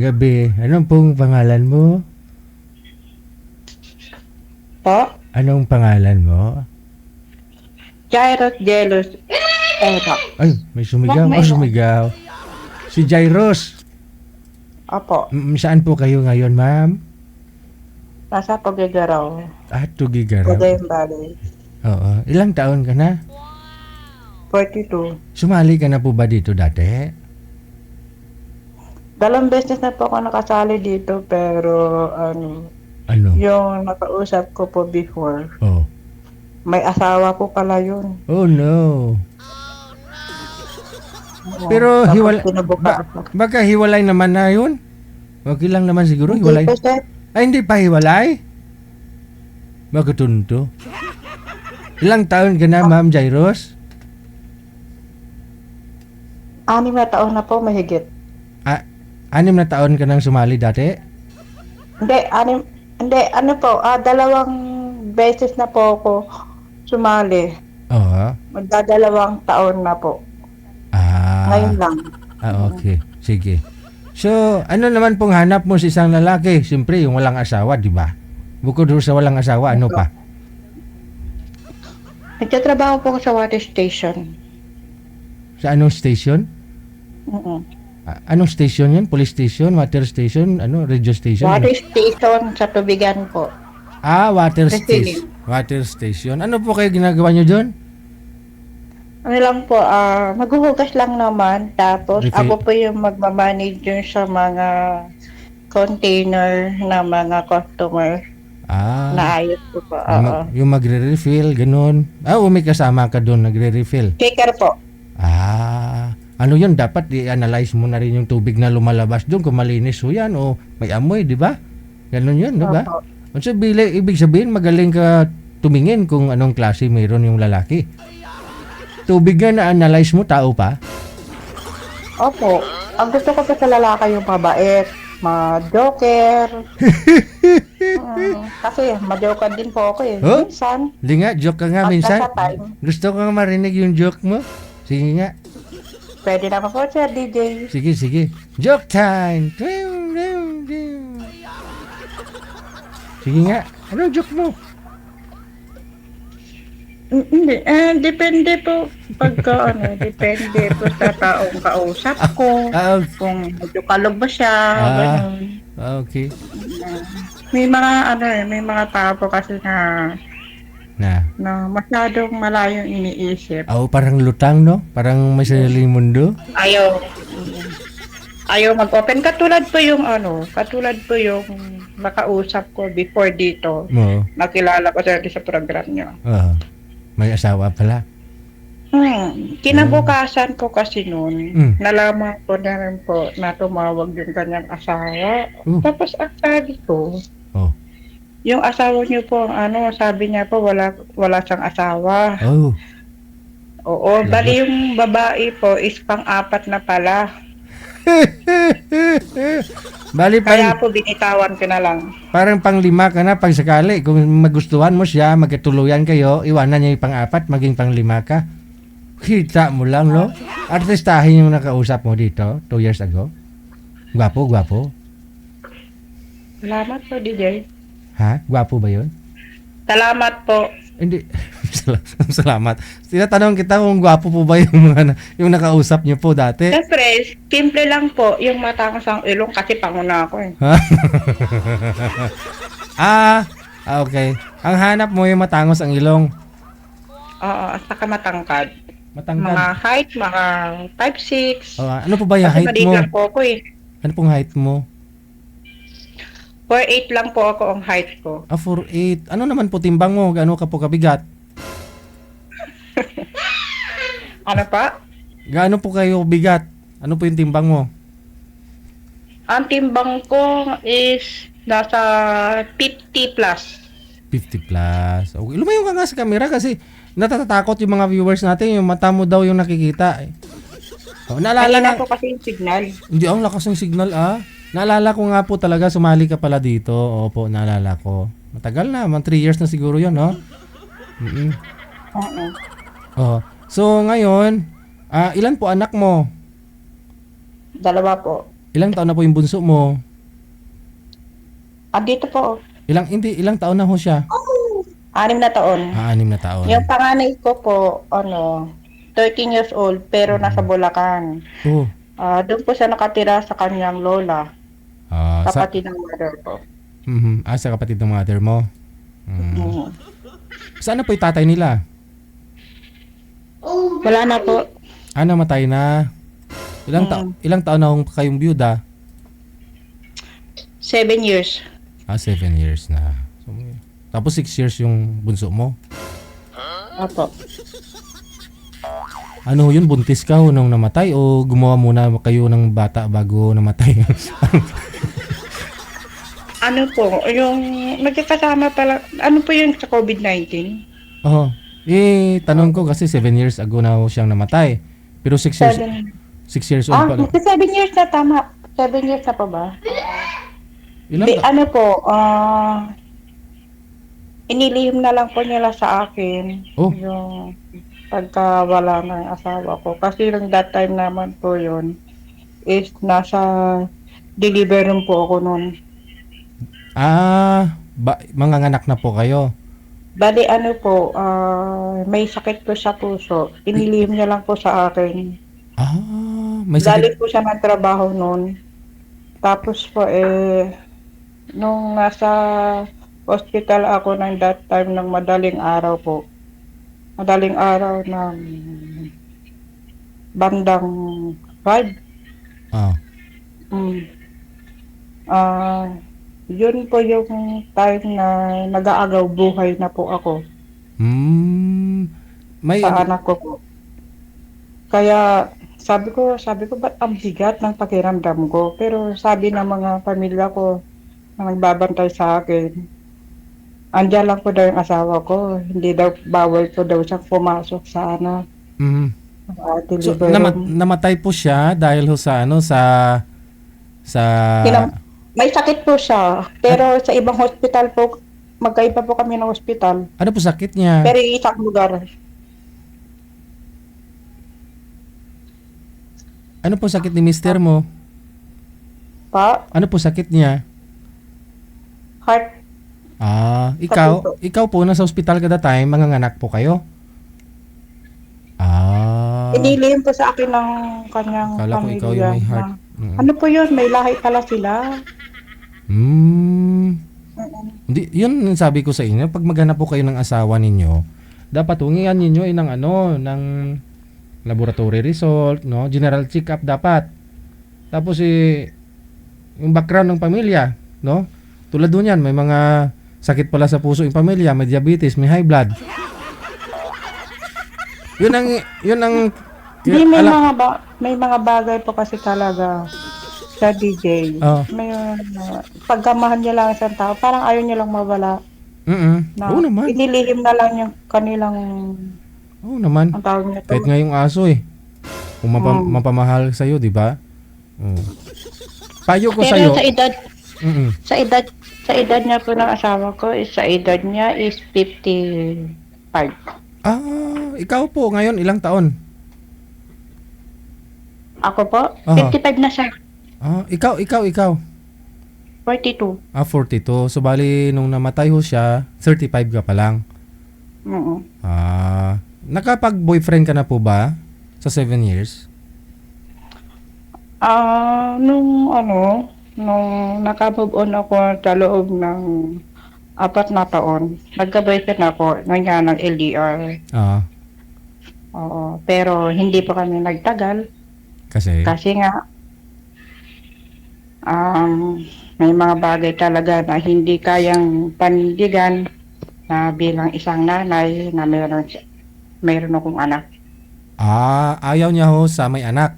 Gabi. Anong pong pangalan mo? Po? Anong pangalan mo? Jairus Jealous. Eto. Ay, may sumigaw. May- Sumigaw. Si Jairus. Opo. Saan po kayo ngayon, ma'am? Nasa Pagigaraw. Tugigaraw. Cagayan Valley. Oo. Ilang taon ka na? 42. Sumali ka na po ba dito dati? Dalawang beses na po ako nakasali dito pero Ano? yung nakausap ko po before, Oh. may asawa po pala yun. Oh no. Oo. Pero Tapos hiwalay. kinabukasan. Baka hiwalay naman na yun? Okay lang naman siguro. Hindi Hiwalay. po, sir. Ay, hindi pa hiwalay? Bakit tunto? Ilang taon ka na, ma'am Jairus? 6 na taon na po mahigit. 6 na taon ka nang sumali dati? Hindi, dalawang beses na po ako sumali. Oo. Magdadalawang taon na po. Ngayon lang. Okay. Sige. So, ano naman pong hanap mo sa isang lalaki? Siyempre, yung walang asawa, di ba? Bukod doon sa walang asawa, ano pa? Nagtatrabaho po ako sa water station. Sa anong station? Anong station yun? Police station? Water station? Ano? Radio station? Water station sa tubigan po. Water Refilling. station. Water station. Ano po kayo ginagawa nyo doon? Ano lang po, maghuhugas lang naman. Tapos Refill. ako po yung magmamanage dun sa mga container na mga customer na ayos po po. Yung magre-refill, ganun. May kasama ka doon, nagre-refill. Shaker po. Ano yun? Dapat i-analyze mo na rin yung tubig na lumalabas doon kung malinis o yan o may amoy, di ba? Ganun yun, di ba? Opo. So, ibig sabihin, magaling ka tumingin kung anong klase mayroon yung lalaki. Tubig na na-analyze mo, tao pa? Opo. Ang gusto ko po sa lalaki yung mabait, ma-joker. Kasi ma-joker din po ako eh. Oh? Minsan, Hindi nga, joke ka nga pag minsan. nasa time, Gusto ko nga marinig yung joke mo. Sige nga. pwede naman po siya, DJ. Sige. Joke time! Sige nga. Anong joke mo? Hindi, depende po pagka depende po sa taong kausap ko. Kung medyo kalog ba siya, ganun. Okay. May mga tao po kasi na masyadong malayong iniisip. Parang lutang, no? Parang may sariling mundo. Ayaw mag-open. Katulad po yung nakausap ko before dito. Mo. Nakilala ko sa program niyo. May asawa pala. Kinabukasan ko kasi noon, Mm. nalaman ko na rin po na tumawag yung kanyang asawa. Tapos ang sabi ko, yung asawa niyo po, sabi niya po wala siyang asawa. Oo, bali yung babae po is pang-apat na pala. Bali, Kaya po binitawan ko na lang. parang pang-5 ka na pag sakali. Kung magustuhan mo siya, magkatuluyan kayo, iwanan niya yung pang-4, maging pang-5 ka. Kita mo lang, no? Artistahin yung nakausap mo dito 2 years ago. Gwapo. Salamat po, DJ. Ha? Gwapo ba yun? Salamat po. Hindi. Salamat. Tinatanong kita kung gwapo po ba yung yung nakausap niyo po dati. Siyempre, simple lang po yung matangos ang ilong kasi panguna ako eh. Okay. Ang hanap mo yung matangos ang ilong. Oo, at saka matangkad. Matangkad. Mga height, mga 5'6". Ano po ba yung Kasi height mo? maliit lang po ako eh. Ano pong height mo? 4'8" lang po ako ang height ko. 4'8". Ano naman po timbang mo? Gaano ka po kabigat? Ano pa? Gaano po kayo bigat? Ano po yung timbang mo? Ang timbang ko is nasa 50 plus. 50 plus. Okay. Lumayo ka nga sa camera kasi natatakot yung mga viewers natin. Yung mata mo daw yung nakikita. Naalala Mahina nga. po kasi yung signal. Hindi, ang lakas ng signal Naalala ko nga po talaga, sumali ka pala dito. Opo, naalala ko. Matagal na, 3 years na siguro yun, no? Oo. So, ngayon, ilan po anak mo? 2 po. Ilang taon na po yung bunso mo? Dito po. Ilang taon na ho siya? 6 na taon. 6 na taon. Yung panganay ko po, 13 years old, pero nasa Bulacan. Oh. Doon po siya nakatira sa kanyang lola. Kapatid ng mother ko. Sa kapatid ng mother mo. Saan na po yung tatay nila? Wala na po. Namatay na. Ilang taon na kayong byuda? 7 years. 7 years na. So, tapos 6 years yung bunso mo? Opo. Ano yun? Buntis ka nung namatay o gumawa muna kayo ng bata bago namatay? Ano po, yung nagkakasama pala, ano po yung sa COVID-19? Tanong ko kasi 7 years ago na siyang namatay. Pero 6 years old pa. 7 years na, tama. 7 years na pa ba? Ano po, inilihim na lang po nila sa akin yung pagkawala ng asawa ko. Kasi yung that time naman po yun is nasa delivery room po ako noon. Manganganak na po kayo? Bali ano po, may sakit po sa puso. Inilihim niya lang po sa akin. May sakit? Galing po siya ng trabaho noon. Tapos po nung nasa hospital ako ng that time ng madaling araw po. Madaling araw ng bandang 5. Yun po yung time na nag-aagaw buhay na po ako. Sa anak ko po. Kaya sabi ko, ba't ang bigat ng pakiramdam ko? Pero sabi ng mga pamilya ko na nagbabantay sa akin, andyan lang po daw yung asawa ko. Hindi daw, bawal po daw siyang pumasok sa anak. So, namatay po siya dahil sa may sakit po siya. Pero sa ibang hospital po, magkaiba po kami ng hospital. Ano po sakit niya? Pero isang lugar. Ano po sakit ni mister mo? Ano po sakit niya? Heart. Ikaw po nasa hospital kada time, manganganak po kayo? Inilihim po sa akin ng kanyang Kala ko ikaw yung may heart. Ano po yun? May lahi pala sila. Hindi, yun sabi ko sa inyo, pag maghanap po kayo ng asawa ninyo, dapat hungian ninyo ng laboratory result, no? General check-up dapat. Tapos yung background ng pamilya, no? Tulad doon yan, may mga sakit pala sa puso yung pamilya, may diabetes, may high blood. Yun ang may mga bagay po kasi talaga sa DJ. May pagkamahan niya lang isang tao, parang ayaw niya lang mawala. Oo naman. Inilihim na lang yung kanilang Oo naman. ang tawag nito. Kahit nga yung aso kung mapamahal sa'yo, di ba? Payo ko sa'yo. Pero sa edad niya po ng asawa ko, sa edad niya is 55. Ikaw po ngayon ilang taon? Ako po, 55 na siya. Ikaw. 42. 42. So bali nung namatay ho siya, 35 ka pa lang. Nakapag-boyfriend ka na po ba sa 7 years? Nung naka-move on ako sa loob ng 4 na taon, nagka-boyfriend ako ng LDR. Oo, pero hindi pa kami nagtagal. Kasi nga, may mga bagay talaga na hindi kayang panindigan na bilang isang nanay na mayroon akong anak. Ayaw niya ho sa may anak.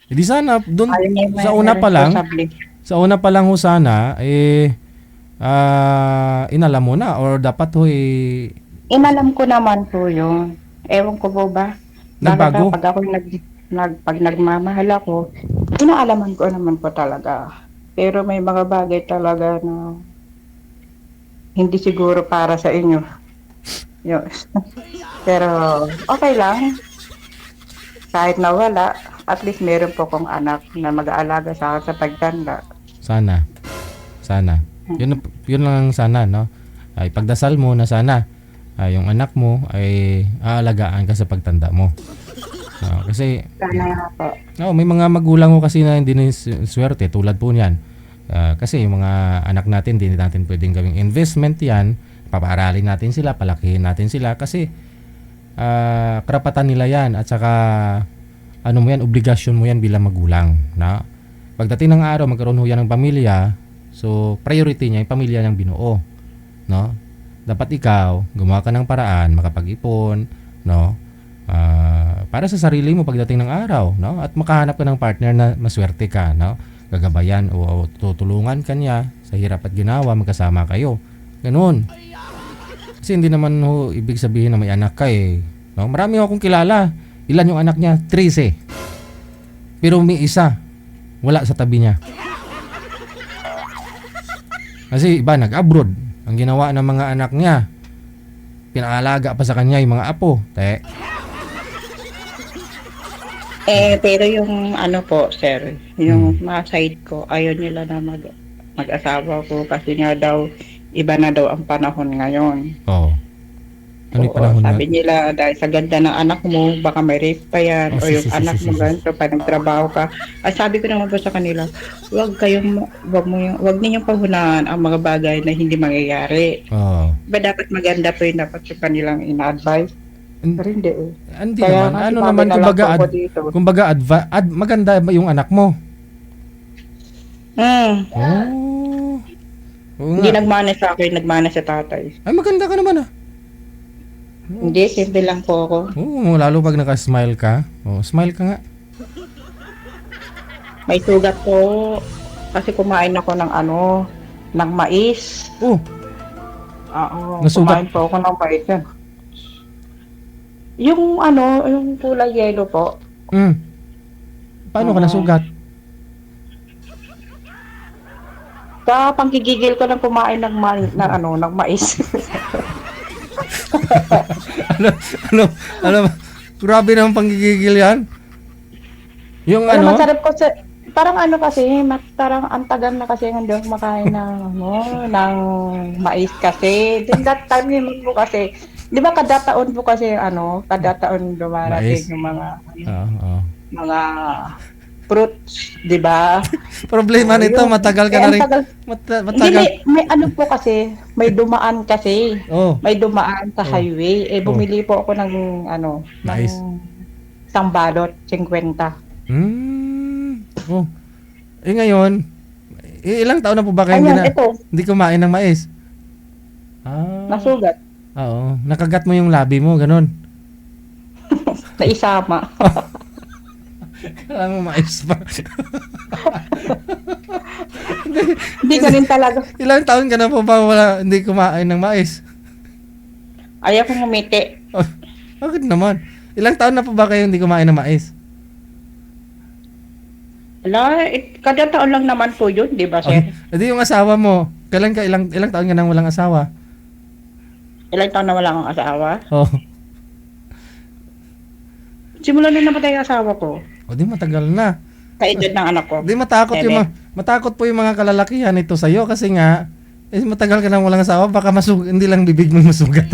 Hindi sana doon sa una pa lang ho sana inalam mo na or dapat ho inalam ko naman po yun. Ewan ko po ba? Nagbago? Pag ako pag nagmamahal ako, inaalaman ko naman po talaga. Pero may mga bagay talaga na hindi siguro para sa inyo. Yun. Pero okay lang. Kahit nawala, at least meron po akong anak na mag-aalaga sa akin sa pagtanda. Sana. Sana. Yun lang sana, no? Ay pagdasal mo na sana yung anak mo ay aalagaan ka sa pagtanda mo. Kasi Sana po. may mga magulang ko kasi na hindi na swerte tulad po niyan. Kasi yung mga anak natin, hindi natin pwedeng gawing investment yan. Papaaralin natin sila, palakihin natin sila kasi karapatan nila yan at saka ano mo yan, obligasyon mo yan bilang magulang. Na? Pagdating ng araw, magkaroon ho yan ng pamilya, so priority niya yung pamilya niyang binuo. No? Dapat ikaw, gumawa ka ng paraan, makapag-ipon, no? Para sa sarili mo pagdating ng araw, no? At makahanap ka ng partner na maswerte ka, no? Gagabayan o tutulungan ka niya sa hirap at ginawa, magkasama kayo. Ganun. Kasi hindi naman ho ibig sabihin na may anak ka eh. No? Marami akong kilala. Ilan yung anak niya? 13. Pero may isa, wala sa tabi niya. Kasi iba nag-abroad. Ang ginawa ng mga anak niya, pinaalaga pa sa kanya yung mga apo. Pero yung ano po, sir, yung mga side ko, ayaw nila na mag-asawa ko kasi nga daw, iba na daw ang panahon ngayon. Oo. Ano yung panahon na? Sabi nila, dahil sa ganda ng anak mo, baka may rape pa yan, o yung anak mo ganito, pa nagtrabaho ka. At sabi ko naman po sa kanila, wag ninyong pahunahan ang mga bagay na hindi mangyayari. Oo. Ba dapat maganda po yung dapat yung kanilang ina-advise? Pero hindi eh. Hindi naman. Ano naman, kumbaga maganda ba yung anak mo? Oh. Hindi nagmana sa akin, nagmana sa tatay. Ay, maganda ka naman ah. Hindi, simple lang po ako. Oo, lalo pag naka-smile ka. Smile ka nga. May sugat po. Kasi kumain ako ng ng mais. Oo, nasugat. kumain po ako ng mais yan. Yung kulay yellow po. Paano ka nasugat? Sa panggigigil ko ng kumain ng mais. ano, grabe naman panggigigil yan. Yung masarap ko parang kasi, parang antagan na kasi hindi ako makain ng mais kasi. Then that time naman po kasi, di ba kada taon po kasi kada taon dumarating yung mga mga fruits, di ba? Problema nito, matagal ka na rin. Matagal. Hindi, may po kasi, may dumaan kasi. May dumaan sa highway. Bumili po ako ng mais. Ng isang balot, 50. Ngayon, ilang taon na po ba kayo hindi kumain ng mais? Nasugat. Oo. Nakagat mo yung labi mo, ganun. Naisama. Kailangan mo mais pa. Hindi ganun talaga. Ilang taon ka na po ba hindi kumain ng mais? Ayaw kong umiti. Bakit naman? Ilang taon na po ba kayo hindi kumain ng mais? Kada taon lang naman po yun, di ba, sir? Hindi yung asawa mo. Ilang taon ka nang walang asawa? Ilang taon na wala akong asawa? Simula na namatay ang asawa ko. Di matagal na. Sa edad ng anak ko. Di matakot matakot po yung mga kalalakihan ito sa'yo kasi nga matagal ka nang walang asawa, baka hindi lang bibig mo masugat.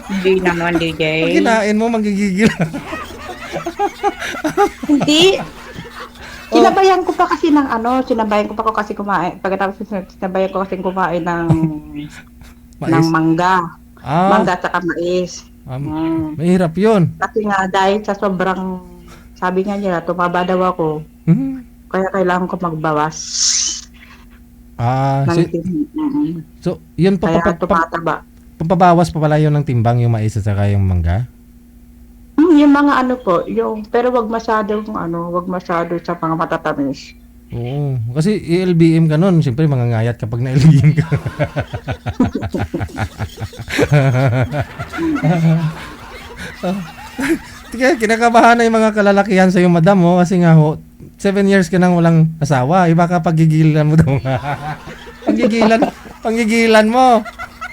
Hindi naman, DJ. Pag kinain mo, magigigil. Hindi. Sinabayan ko pa kasi kumain. Pagkatapos sinabayan ko kasi kumain ng mangga. Mangga at saka mais. Mahirap yun. Kasi nga dahil sa sobrang, sabi nga nila, tumaba daw ako. Kaya kailangan ko magbawas. So, yun kaya tumataba. Pampabawas pa pala yun ng timbang, yung mais at saka yung mangga? Yung mga pero wag masyado sa mga matatamis. Oo, kasi LBM ka nun, siyempre mangangayat kapag na-LBM ka. Kaya kinakabahan na yung mga kalalakihan sa iyo, madam, kasi nga 7 years ka nang walang asawa, baka pagigilan mo daw. Panggigilan mo.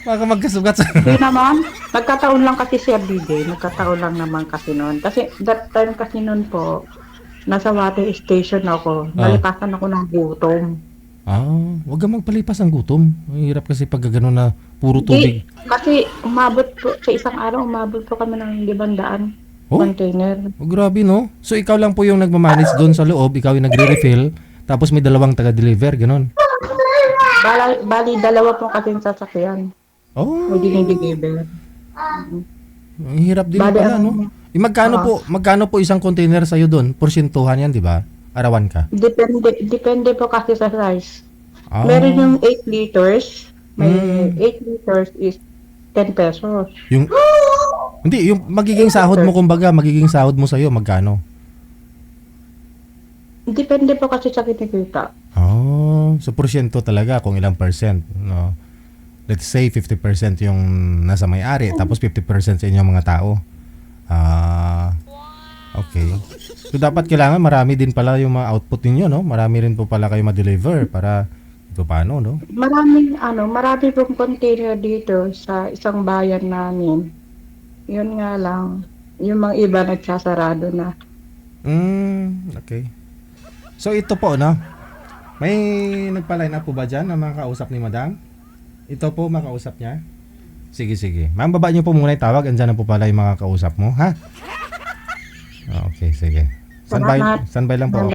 Baka magkasugat sa... Hindi naman. Nagkataon lang kasi Sir DJ. Nagkataon lang naman kasi noon. Kasi that time kasi noon po, nasa water station ako. Nalikasan ako ng gutom. Huwag kang magpalipas ng gutom. Ang hirap kasi pag gano'n na puro tubig. Kasi umabot po, sa isang araw, umabot po kami ng 500 container. Grabe no? So ikaw lang po yung nagmamanage doon sa loob, ikaw yung nagre-refill, tapos may dalawang taga-deliver, gano'n? Bali, dalawa po kasi yung sasakyan. May dinideliver. Ang hirap din pala, no? Magkano po isang container sa'yo doon? Porsintuhan yan, di ba? Arawan ka? Depende po kasi sa size. Meron yung 8 liters. May 8 liters is 10 pesos. Hindi, yung magiging sahod mo, kumbaga, magiging sahod mo sa'yo, magkano? Depende po kasi sa kinikita. So porsyento talaga kung ilang percent, no? Let's say 50% yung nasa may-ari, tapos 50% sa inyong mga tao. Okay. So dapat kailangan marami din pala yung mga output ninyo, no? Marami rin po pala kayo ma-deliver para ito paano, no? Marami pong container dito sa isang bayan namin. Yun nga lang, yung mga iba nagsasarado na. Okay. So ito po, no? May nagpa-line up po ba dyan na makausap ni Madam? Ito po, makausap niya? Sige. Ma'am, baba niyo po muna yung tawag. Andyan na po pala yung mga kausap mo, ha? Okay, sige. Standby lang po.